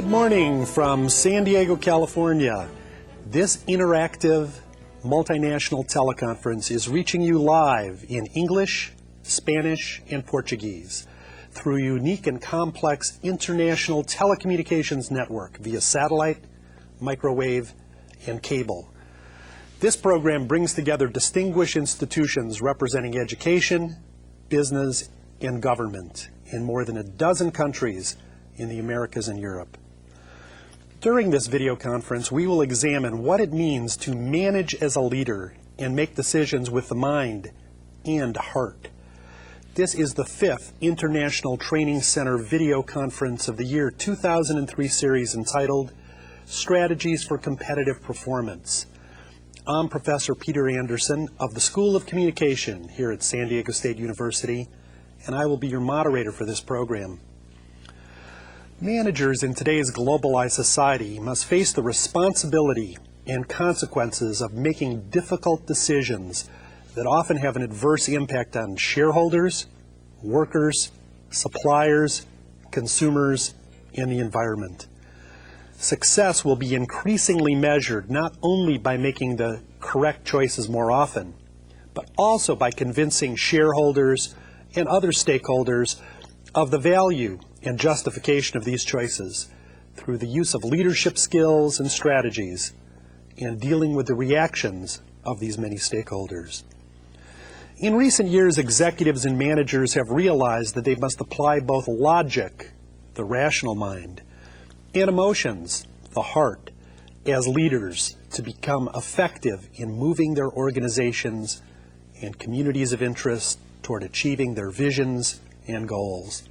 Good morning from San Diego, California. This interactive multinational teleconference is reaching you live in English, Spanish, and Portuguese through a unique and complex international telecommunications network via satellite, microwave, and cable. This program brings together distinguished institutions representing education, business, and government in more than a dozen countries in the Americas and Europe. During this video conference, we will examine what it means to manage as a leader and make decisions with the mind and heart. This is the 5th International Training Center video conference of the year 2003 series entitled Strategies for Competitive Performance. I'm Professor Peter Anderson of the School of Communication here at San Diego State University, and I will be your moderator for this program. Managers in today's globalized society must face the responsibility and consequences of making difficult decisions that often have an adverse impact on shareholders, workers, suppliers, consumers, and the environment. Success will be increasingly measured not only by making the correct choices more often, but also by convincing shareholders and other stakeholders of the value and justification of these choices through the use of leadership skills and strategies and dealing with the reactions of these many stakeholders. In recent years, executives and managers have realized that they must apply both logic, the rational mind, and emotions, the heart, as leaders to become effective in moving their organizations and communities of interest toward achieving their visions and goals.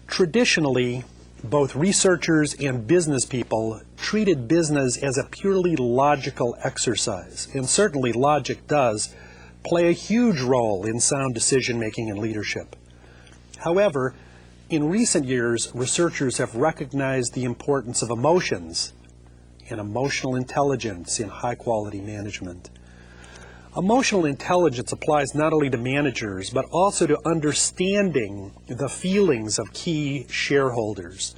Traditionally, both researchers and business people treated business as a purely logical exercise, and certainly logic does play a huge role in sound decision-making and leadership. However, in recent years, researchers have recognized the importance of emotions and emotional intelligence in high-quality management. Emotional intelligence applies not only to managers, but also to understanding the feelings of key shareholders,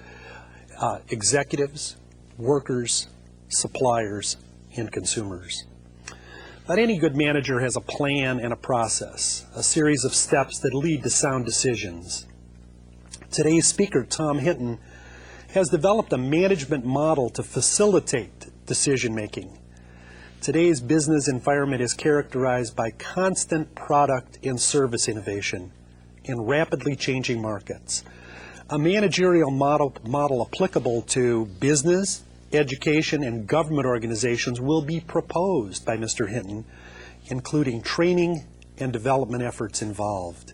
executives, workers, suppliers, and consumers. But any good manager has a plan and a process, a series of steps that lead to sound decisions. Today's speaker, Tom Hinton, has developed a management model to facilitate decision-making. Today's business environment is characterized by constant product and service innovation in rapidly changing markets. A managerial model applicable to business, education, and government organizations will be proposed by Mr. Hinton, including training and development efforts involved.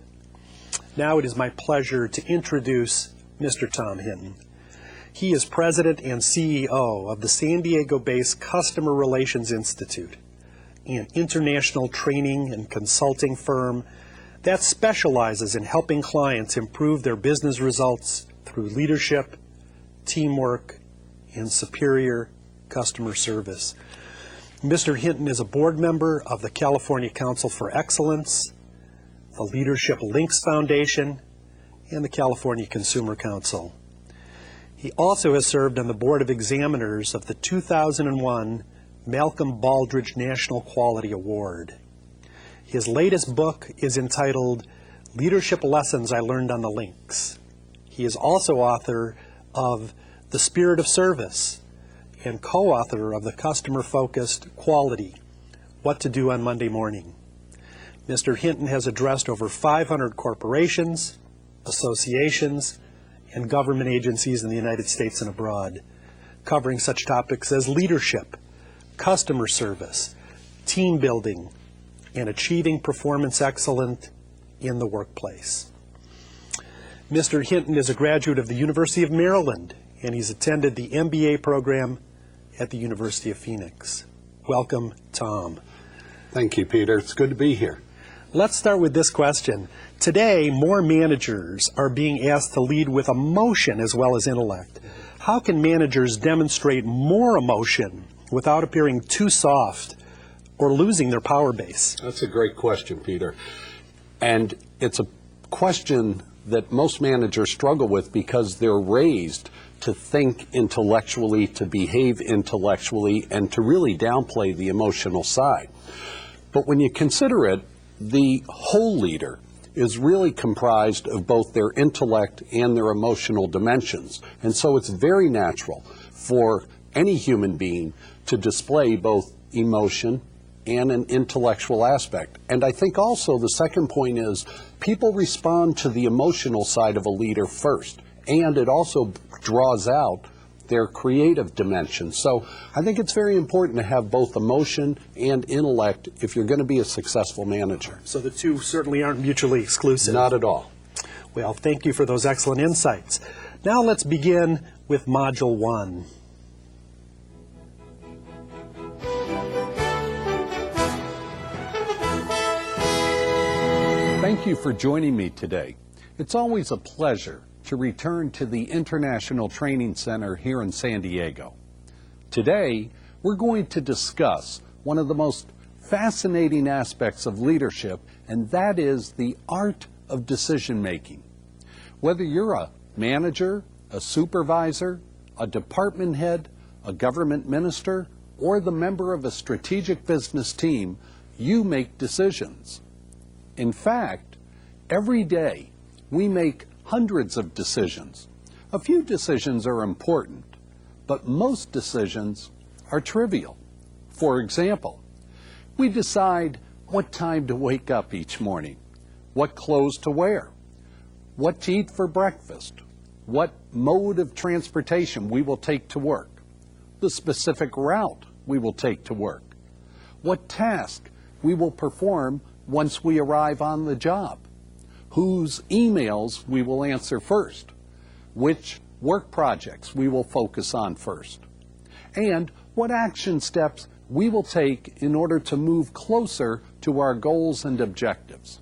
Now it is my pleasure to introduce Mr. Tom Hinton. He is President and CEO of the San Diego-based Customer Relations Institute, an international training and consulting firm that specializes in helping clients improve their business results through leadership, teamwork, and superior customer service. Mr. Hinton is a board member of the California Council for Excellence, the Leadership Links Foundation, and the California Consumer Council. He also has served on the Board of Examiners of the 2001 Malcolm Baldrige National Quality Award. His latest book is entitled Leadership Lessons I Learned on the Links. He is also author of The Spirit of Service and co-author of the Customer-Focused Quality, What to Do on Monday Morning. Mr. Hinton has addressed over 500 corporations, associations, and government agencies in the United States and abroad, covering such topics as leadership, customer service, team building, and achieving performance excellence in the workplace. Mr. Hinton is a graduate of the University of Maryland, and he's attended the MBA program at the University of Phoenix. Welcome, Tom. Thank you, Peter. It's good to be here. Let's start with this question. Today, more managers are being asked to lead with emotion as well as intellect. How can managers demonstrate more emotion without appearing too soft or losing their power base? That's a great question, Peter. And it's a question that most managers struggle with because they're raised to think intellectually, to behave intellectually, and to really downplay the emotional side. But when you consider it, the whole leader is really comprised of both their intellect and their emotional dimensions. And so it's very natural for any human being to display both emotion and an intellectual aspect. And I think also the second point is people respond to the emotional side of a leader first, and it also draws out their creative dimension. So I think it's very important to have both emotion and intellect if you're going to be a successful manager. So the two certainly aren't mutually exclusive. Not at all. Well, thank you for those excellent insights. Now let's begin with Module 1. Thank you for joining me today. It's always a pleasure to return to the International Training Center here in San Diego. Today, we're going to discuss one of the most fascinating aspects of leadership, and that is the art of decision making. Whether you're a manager, a supervisor, a department head, a government minister, or the member of a strategic business team, you make decisions. In fact, every day we make hundreds of decisions. A few decisions are important, but most decisions are trivial. For example, we decide what time to wake up each morning, what clothes to wear, what to eat for breakfast, what mode of transportation we will take to work, the specific route we will take to work, what task we will perform once we arrive on the job, whose emails we will answer first, which work projects we will focus on first, and what action steps we will take in order to move closer to our goals and objectives.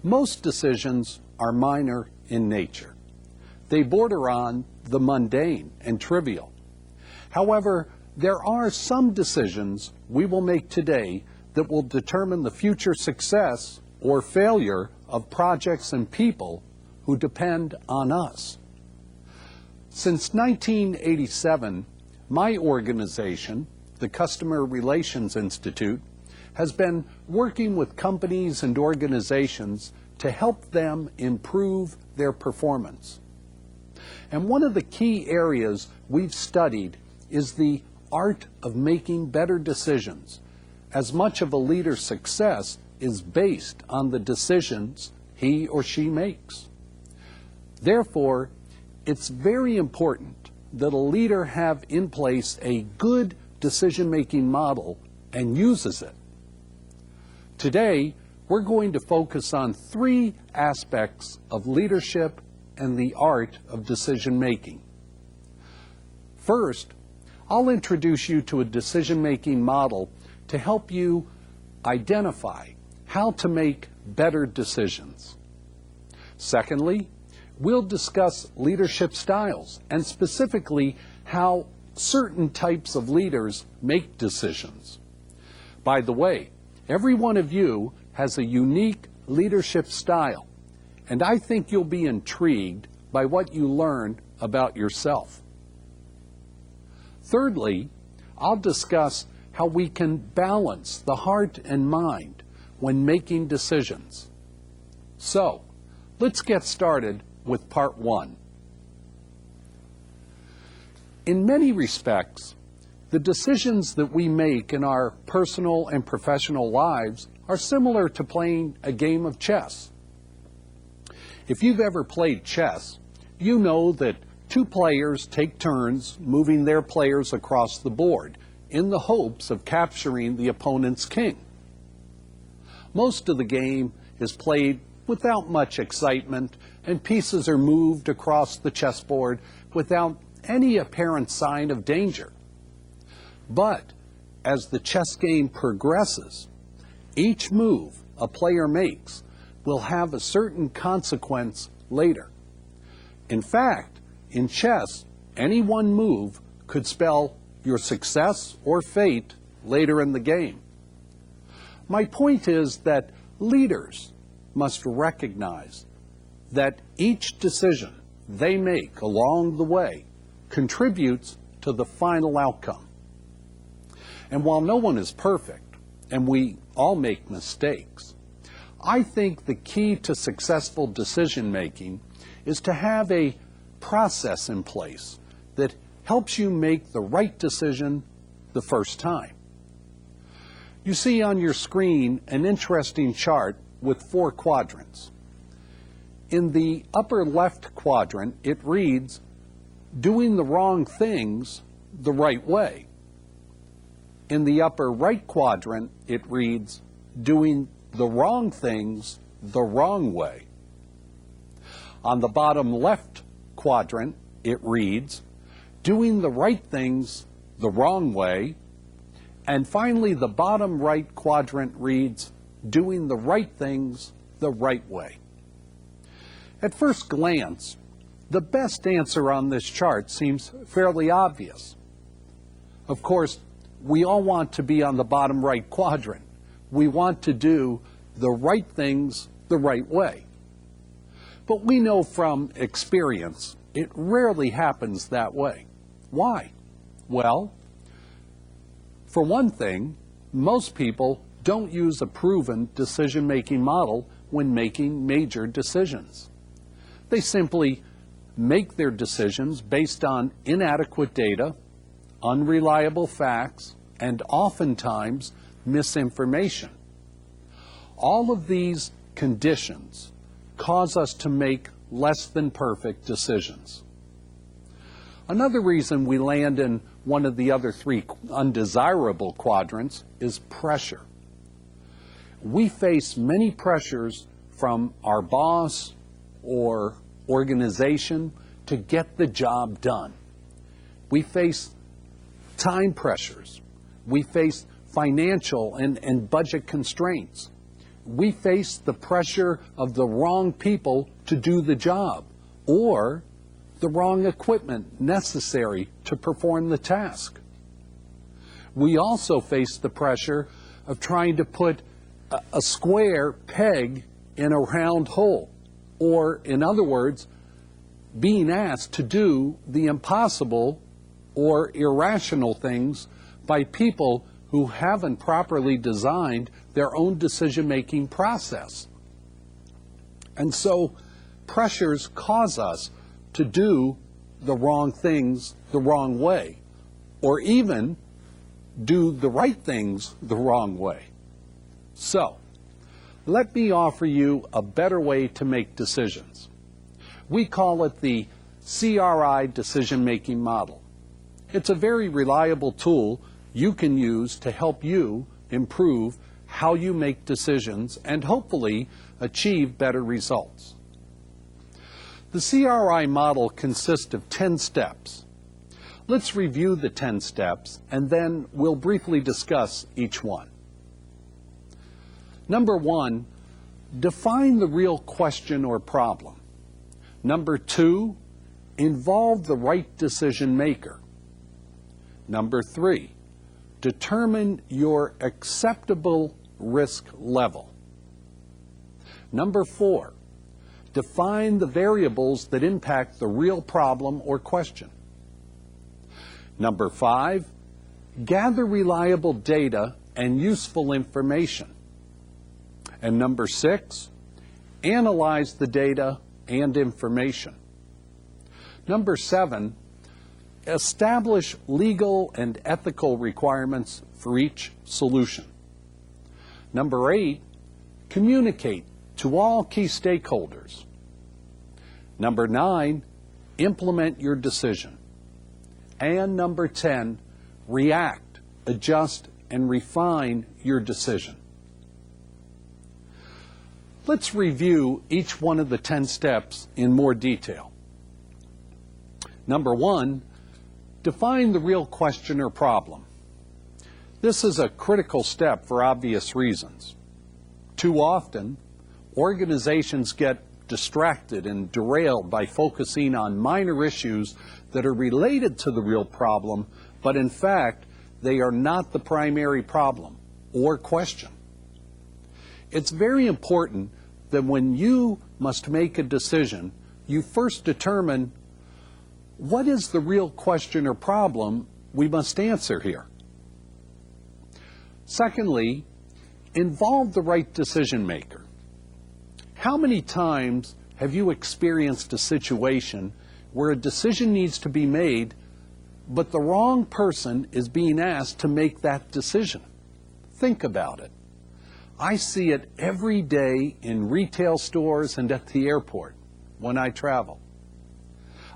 Most decisions are minor in nature. They border on the mundane and trivial. However, there are some decisions we will make today that will determine the future success or failure of projects and people who depend on us. Since 1987, my organization, the Customer Relations Institute, has been working with companies and organizations to help them improve their performance. And one of the key areas we've studied is the art of making better decisions, as much of a leader's success is based on the decisions he or she makes. Therefore, it's very important that a leader have in place a good decision-making model and uses it. Today, we're going to focus on three aspects of leadership and the art of decision-making. First, I'll introduce you to a decision-making model to help you identify how to make better decisions. Secondly, we'll discuss leadership styles and specifically how certain types of leaders make decisions. By the way, every one of you has a unique leadership style, and I think you'll be intrigued by what you learn about yourself. Thirdly, I'll discuss how we can balance the heart and mind when making decisions. So, let's get started with part one. In many respects, the decisions that we make in our personal and professional lives are similar to playing a game of chess. If you've ever played chess, you know that two players take turns moving their players across the board in the hopes of capturing the opponent's king. Most of the game is played without much excitement, and pieces are moved across the chessboard without any apparent sign of danger. But as the chess game progresses, each move a player makes will have a certain consequence later. In fact, in chess, any one move could spell your success or fate later in the game. My point is that leaders must recognize that each decision they make along the way contributes to the final outcome. And while no one is perfect, and we all make mistakes, I think the key to successful decision making is to have a process in place that helps you make the right decision the first time. You see on your screen an interesting chart with 4 quadrants. In the upper left quadrant, it reads, doing the wrong things the right way. In the upper right quadrant, it reads, doing the wrong things the wrong way. On the bottom left quadrant, it reads, doing the right things the wrong way. And finally, the bottom right quadrant reads, doing the right things the right way. At first glance, the best answer on this chart seems fairly obvious. Of course, we all want to be on the bottom right quadrant. We want to do the right things the right way. But we know from experience, it rarely happens that way. Why? Well, for one thing, most people don't use a proven decision-making model when making major decisions. They simply make their decisions based on inadequate data, unreliable facts, and oftentimes misinformation. All of these conditions cause us to make less than perfect decisions. Another reason we land in one of the other 3 undesirable quadrants is pressure. We face many pressures from our boss or organization to get the job done. We face time pressures. We face financial and budget constraints. We face the pressure of the wrong people to do the job, or the wrong equipment necessary to perform the task. We also face the pressure of trying to put a square peg in a round hole, or in other words, being asked to do the impossible or irrational things by people who haven't properly designed their own decision-making process. And so pressures cause us to do the wrong things the wrong way, or even do the right things the wrong way. So, let me offer you a better way to make decisions. We call it the CRI decision-making model. It's a very reliable tool you can use to help you improve how you make decisions and hopefully achieve better results. The CRI model consists of 10 steps. Let's review the 10 steps and then we'll briefly discuss each one. Number 1, define the real question or problem. Number 2, involve the right decision maker. Number 3, determine your acceptable risk level. Number 4, define the variables that impact the real problem or question. Number 5, gather reliable data and useful information. And number 6, analyze the data and information. Number 7, establish legal and ethical requirements for each solution. Number 8, communicate to all key stakeholders. Number 9, implement your decision. And number 10, react, adjust, and refine your decision. Let's review each one of the 10 steps in more detail. Number 1, define the real question or problem. This is a critical step for obvious reasons. Too often, organizations get distracted and derailed by focusing on minor issues that are related to the real problem, but in fact, they are not the primary problem or question. It's very important that when you must make a decision, you first determine what is the real question or problem we must answer here. Secondly, involve the right decision maker. How many times have you experienced a situation where a decision needs to be made, but the wrong person is being asked to make that decision? Think about it. I see it every day in retail stores and at the airport when I travel.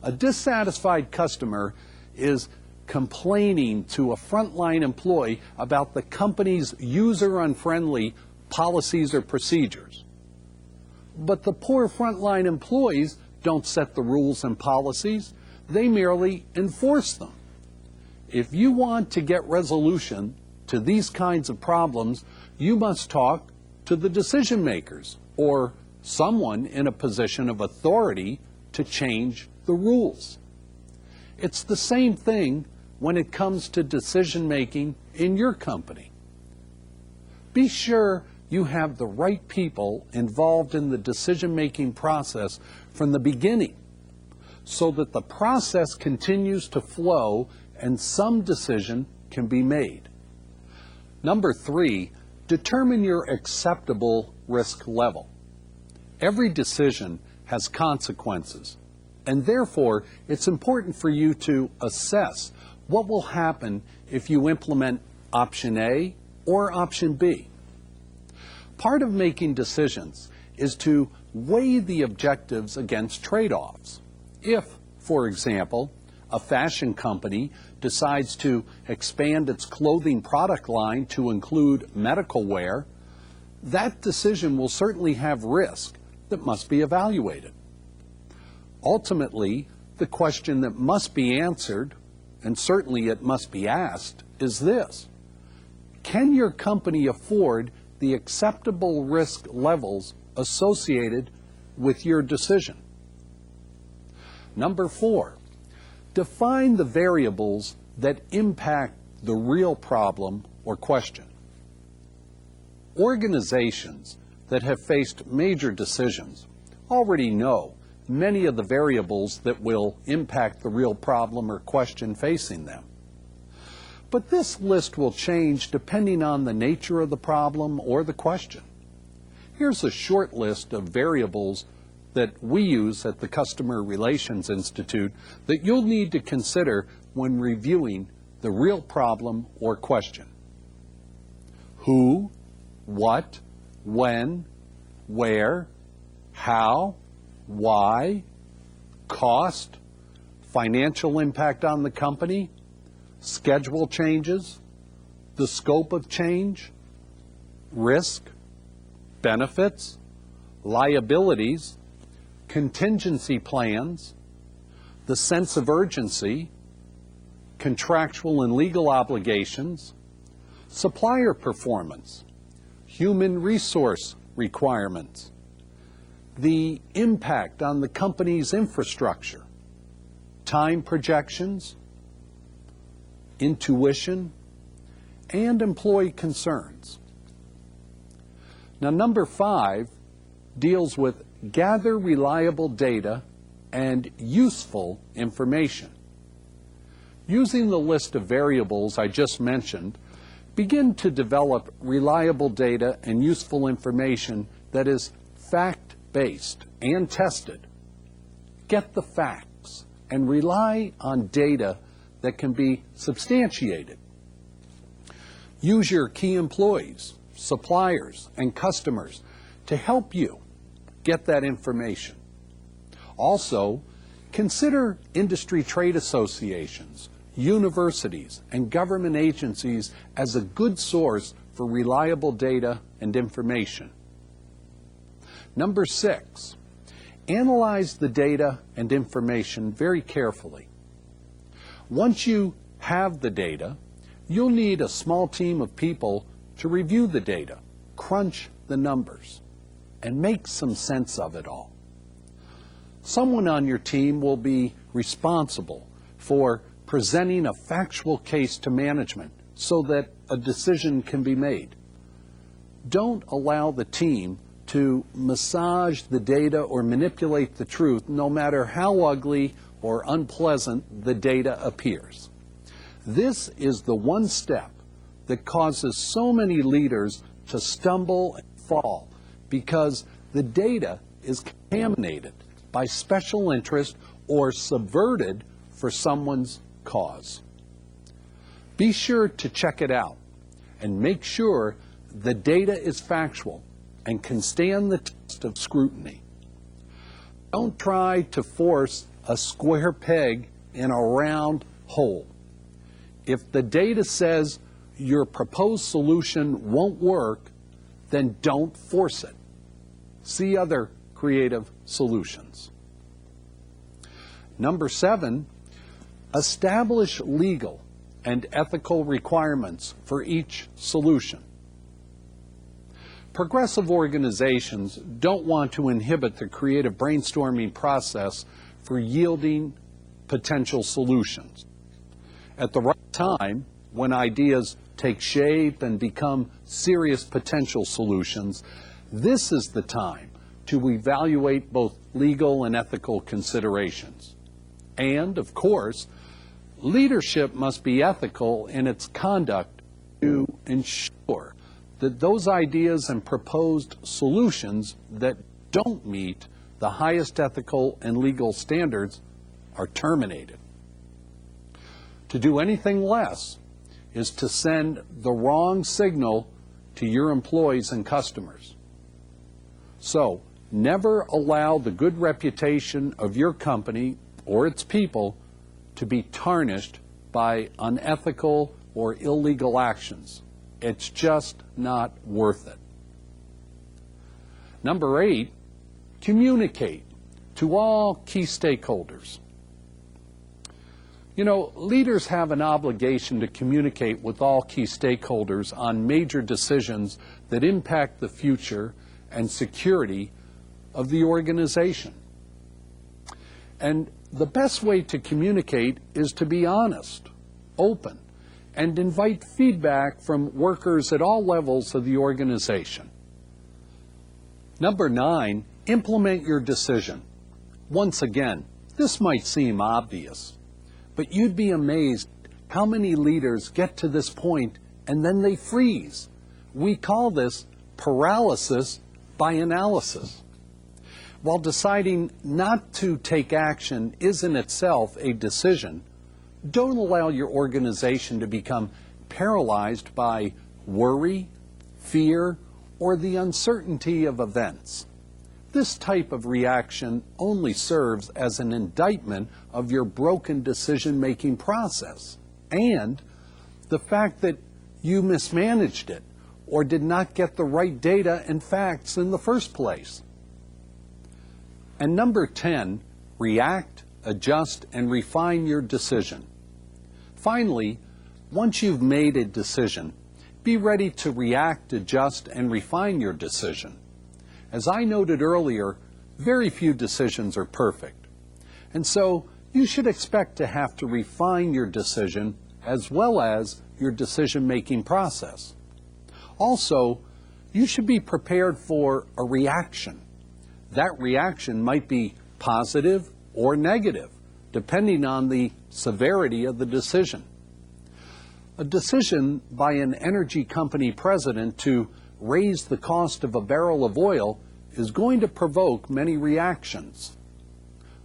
A dissatisfied customer is complaining to a frontline employee about the company's user-unfriendly policies or procedures. But the poor frontline employees don't set the rules and policies, they merely enforce them. If you want to get resolution to these kinds of problems, you must talk to the decision makers or someone in a position of authority to change the rules. It's the same thing when it comes to decision making in your company. Be sure you have the right people involved in the decision-making process from the beginning so that the process continues to flow and some decision can be made. Number 3, determine your acceptable risk level. Every decision has consequences, and therefore it's important for you to assess what will happen if you implement option A or option B. Part of making decisions is to weigh the objectives against trade-offs. If, for example, a fashion company decides to expand its clothing product line to include medical wear, that decision will certainly have risk that must be evaluated. Ultimately, the question that must be answered, and certainly it must be asked, is this: can your company afford the acceptable risk levels associated with your decision? Number 4, define the variables that impact the real problem or question. Organizations that have faced major decisions already know many of the variables that will impact the real problem or question facing them. But this list will change depending on the nature of the problem or the question. Here's a short list of variables that we use at the Customer Relations Institute that you'll need to consider when reviewing the real problem or question. Who, what, when, where, how, why, cost, financial impact on the company, schedule changes, the scope of change, risk, benefits, liabilities, contingency plans, the sense of urgency, contractual and legal obligations, supplier performance, human resource requirements, the impact on the company's infrastructure, time projections, intuition, and employee concerns. Now, number 5 deals with gather reliable data and useful information. Using the list of variables I just mentioned, begin to develop reliable data and useful information that is fact-based and tested. Get the facts and rely on data that can be substantiated. Use your key employees, suppliers, and customers to help you get that information. Also, consider industry trade associations, universities, and government agencies as a good source for reliable data and information. Number 6, analyze the data and information very carefully. Once you have the data, you'll need a small team of people to review the data, crunch the numbers, and make some sense of it all. Someone on your team will be responsible for presenting a factual case to management so that a decision can be made. Don't allow the team to massage the data or manipulate the truth, no matter how ugly or unpleasant the data appears. This is the one step that causes so many leaders to stumble and fall because the data is contaminated by special interest or subverted for someone's cause. Be sure to check it out and make sure the data is factual and can stand the test of scrutiny. Don't try to force a square peg in a round hole. If the data says your proposed solution won't work, then don't force it. See other creative solutions. Number 7, establish legal and ethical requirements for each solution. Progressive organizations don't want to inhibit the creative brainstorming process for yielding potential solutions. At the right time, when ideas take shape and become serious potential solutions, this is the time to evaluate both legal and ethical considerations. And, of course, leadership must be ethical in its conduct to ensure that those ideas and proposed solutions that don't meet the highest ethical and legal standards are terminated. To do anything less is to send the wrong signal to your employees and customers. So, never allow the good reputation of your company or its people to be tarnished by unethical or illegal actions. It's just not worth it. Number 8, communicate to all key stakeholders. You know, leaders have an obligation to communicate with all key stakeholders on major decisions that impact the future and security of the organization. And the best way to communicate is to be honest, open, and invite feedback from workers at all levels of the organization. Number 9, implement your decision. Once again, this might seem obvious, but you'd be amazed how many leaders get to this point and then they freeze. We call this paralysis by analysis. While deciding not to take action is in itself a decision, don't allow your organization to become paralyzed by worry, fear, or the uncertainty of events. This type of reaction only serves as an indictment of your broken decision-making process and the fact that you mismanaged it or did not get the right data and facts in the first place. And number 10, react, adjust, and refine your decision. Finally, once you've made a decision, be ready to react, adjust, and refine your decision. As I noted earlier, very few decisions are perfect. And so you should expect to have to refine your decision as well as your decision-making process. Also, you should be prepared for a reaction. That reaction might be positive or negative, depending on the severity of the decision. A decision by an energy company president to raise the cost of a barrel of oil is going to provoke many reactions.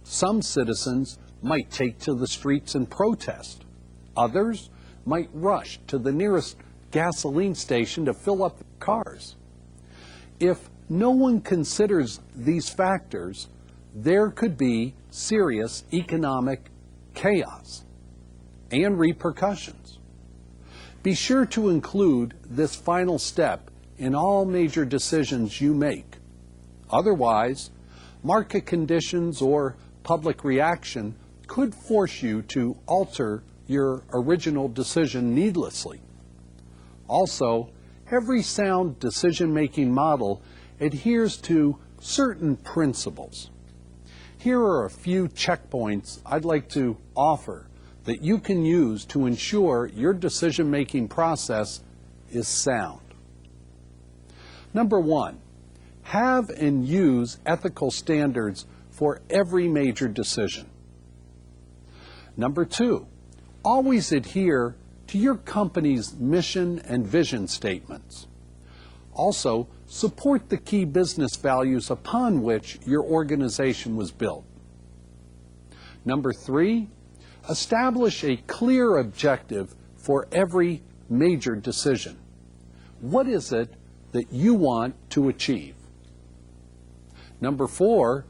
Some citizens might take to the streets and protest. Others might rush to the nearest gasoline station to fill up their cars. If no one considers these factors, there could be serious economic chaos and repercussions. Be sure to include this final step in all major decisions you make. Otherwise, market conditions or public reaction could force you to alter your original decision needlessly. Also, every sound decision-making model adheres to certain principles. Here are a few checkpoints I'd like to offer that you can use to ensure your decision-making process is sound. Number 1, have and use ethical standards for every major decision. Number 2, always adhere to your company's mission and vision statements. Also, support the key business values upon which your organization was built. Number 3, establish a clear objective for every major decision. What is it that you want to achieve? Number 4,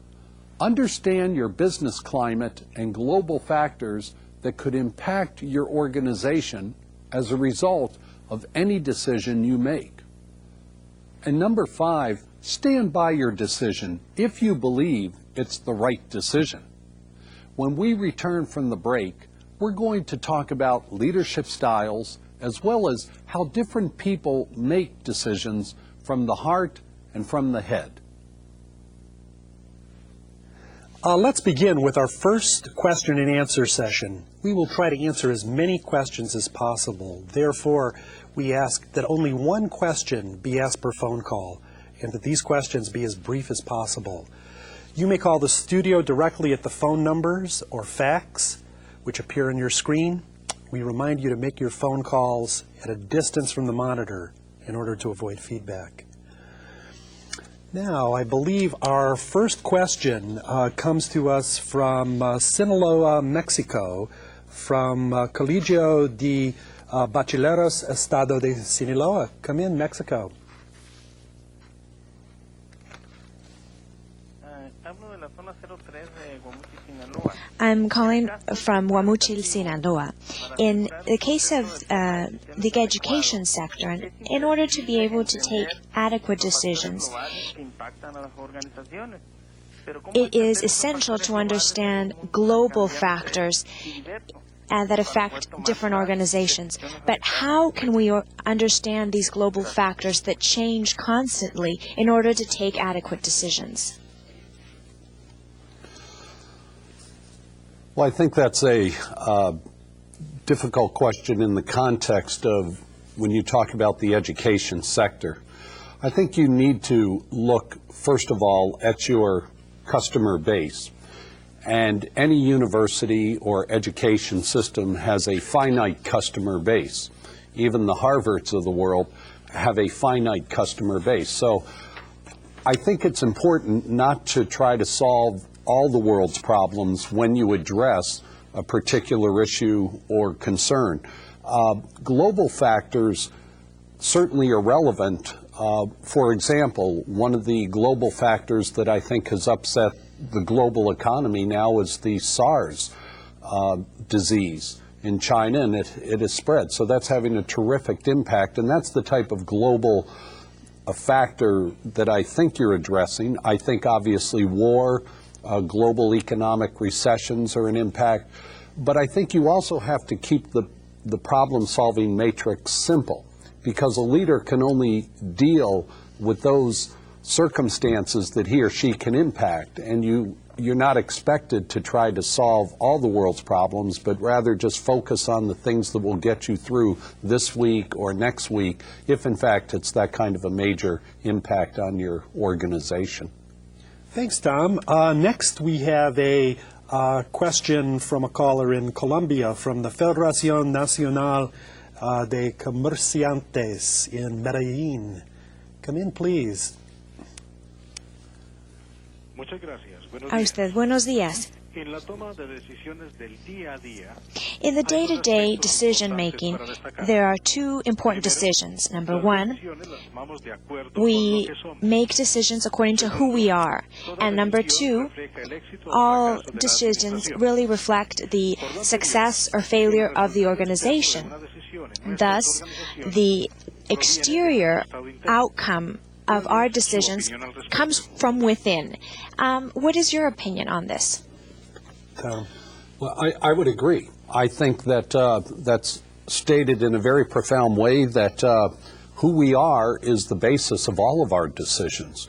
understand your business climate and global factors that could impact your organization as a result of any decision you make. And number 5, stand by your decision if you believe it's the right decision. When we return from the break, we're going to talk about leadership styles as well as how different people make decisions from the heart and from the head. Let's begin with our first question and answer session. We will try to answer as many questions as possible. Therefore, we ask that only one question be asked per phone call and that these questions be as brief as possible. You may call the studio directly at the phone numbers or fax, which appear on your screen. We remind you to make your phone calls at a distance from the monitor in order to avoid feedback. Now, I believe our first question comes to us from Sinaloa, Mexico, from Colegio de Bachilleros Estado de Sinaloa. Come in, Mexico. I'm calling from Guamuchil, Sinaloa. In the case of the education sector, in order to be able to take adequate decisions, it is essential to understand global factors that affect different organizations. But how can we understand these global factors that change constantly in order to take adequate decisions? Well, I think that's a difficult question in the context of when you talk about the education sector. I think you need to look, first of all, at your customer base. And any university or education system has a finite customer base. Even the Harvards of the world have a finite customer base. So I think it's important not to try to solve all the world's problems when you address a particular issue or concern. Global factors certainly are relevant. For example, one of the global factors that I think has upset the global economy now is the SARS disease in China, and it has spread. So that's having a terrific impact, and that's the type of global factor that I think you're addressing. I think obviously war, global economic recessions are an impact, but I think you also have to keep the problem-solving matrix simple, because a leader can only deal with those circumstances that he or she can impact, and you're not expected to try to solve all the world's problems, but rather just focus on the things that will get you through this week or next week, if in fact it's that kind of a major impact on your organization. Thanks, Tom. Next, we have a question from a caller in Colombia from the Federación Nacional de Comerciantes in Medellín. Come in, please. Muchas gracias. A usted, buenos días. En la toma de decisiones del día a día, In the day-to-day decision-making, there are two important decisions. Number one, we make decisions according to who we are. And number two, all decisions really reflect the success or failure of the organization. Thus, the exterior outcome of our decisions comes from within. What is your opinion on this? Well, I would agree. I think that that's stated in a very profound way, that who we are is the basis of all of our decisions.